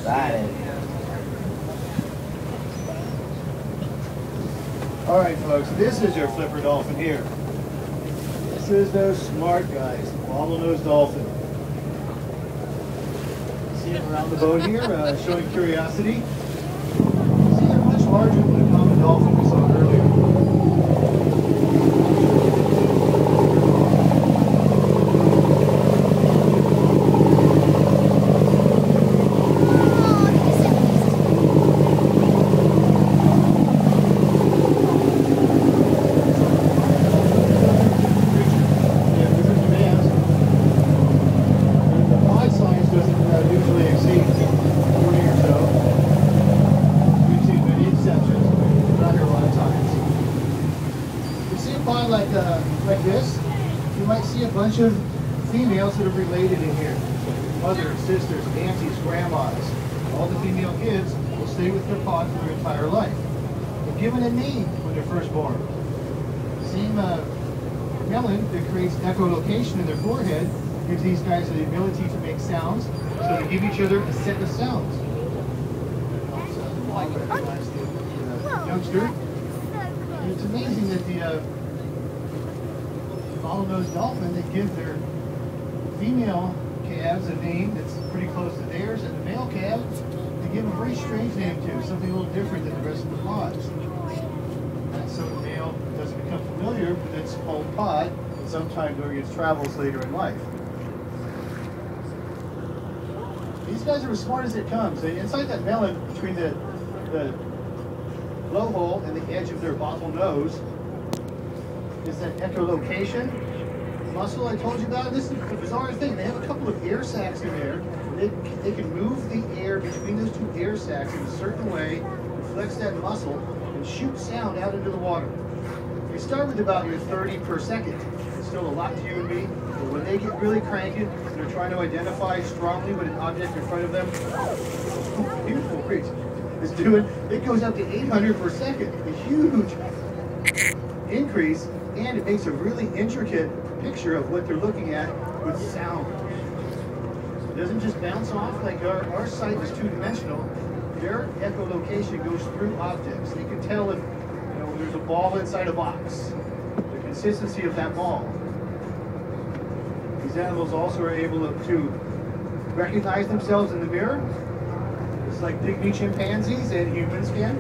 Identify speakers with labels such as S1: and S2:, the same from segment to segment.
S1: excited.
S2: All right, folks, this is your flipper dolphin here. This is those smart guys, bottlenose dolphin. See them around the boat here, showing curiosity. See, they're much larger than the common dolphin we saw earlier. Like this, you might see a bunch of females that are related in here. Mothers, sisters, aunties, grandmas. All the female kids will stay with their pod for their entire life. They're given a name when they're first born. The same melon that creates echolocation in their forehead gives these guys the ability to make sounds, so they give each other a set of sounds. Recognize the youngster. And it's amazing that the bottlenose dolphin, they give their female calves a name that's pretty close to theirs, and the male calves, they give a very strange name to, something a little different than the rest of the pods. And so the male doesn't become familiar with its own pod, sometime during its travels later in life. These guys are as smart as it comes. Inside that melon, between the blowhole and the edge of their bottlenose, is that echolocation muscle I told you about. This is a bizarre thing. They have a couple of air sacs in there. They can move the air between those two air sacs in a certain way, flex that muscle, and shoot sound out into the water. You start with about your 30 per second. It's still a lot to you and me, but when they get really cranky and they're trying to identify strongly what an object in front of them, beautiful creature, is doing, it goes up to 800 per second. A huge increase. And it makes a really intricate picture of what they're looking at with sound. It doesn't just bounce off like our sight is two-dimensional. Their echolocation goes through objects. They can tell if there's a ball inside a box, the consistency of that ball. These animals also are able to recognize themselves in the mirror, just like pygmy chimpanzees and humans can.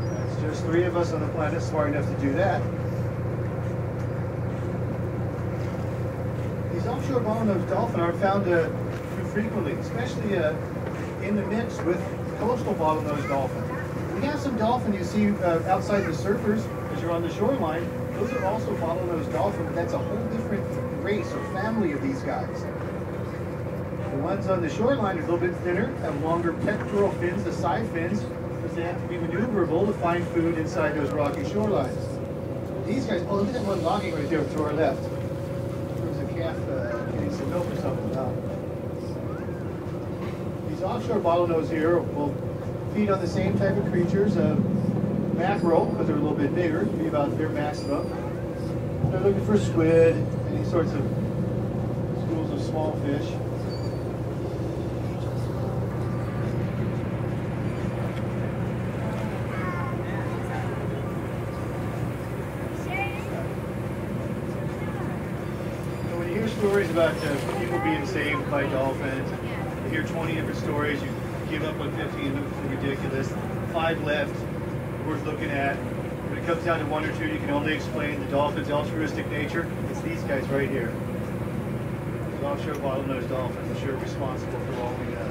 S2: That's just 3 of us on the planet smart enough to do that. Offshore bottlenose dolphin are found too frequently, especially in the mix with coastal bottlenose dolphin. We have some dolphin you see outside the surfers as you're on the shoreline. Those are also bottlenose dolphin, but that's a whole different race or family of these guys. The ones on the shoreline are a little bit thinner, have longer pectoral fins, the side fins, because they have to be maneuverable to find food inside those rocky shorelines. These guys, oh, look at that one logging right there to our left. Calf getting some milk or something. These offshore bottlenose here will feed on the same type of creatures, mackerel, because they're a little bit bigger, be about their maximum. They're looking for squid, any sorts of schools of small fish. Stories about people being saved by dolphins. You hear 20 different stories. You give up on 15, it's ridiculous. 5 left, worth looking at. When it comes down to 1 or 2, you can only explain the dolphin's altruistic nature. It's these guys right here. The offshore bottlenose dolphins are sure responsible for all we know.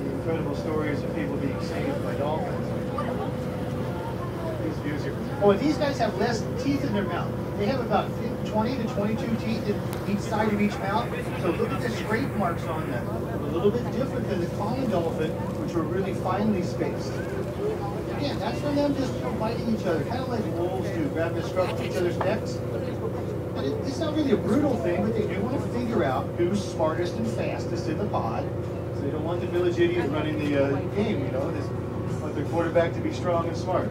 S2: The incredible stories of people being saved by dolphins. These views here. Oh, and these guys have less teeth in their mouth. They have about 20 to 22 teeth in each side of each mouth. So look at the scrape marks on them. A little bit different than the common dolphin, which are really finely spaced. Again, that's from them just biting each other, kind of like wolves do, grabbing the scruff of each other's necks. But it's not really a brutal thing, but they do want to figure out who's smartest and fastest in the pod. So they don't want the village idiot running the game, they want their quarterback to be strong and smart.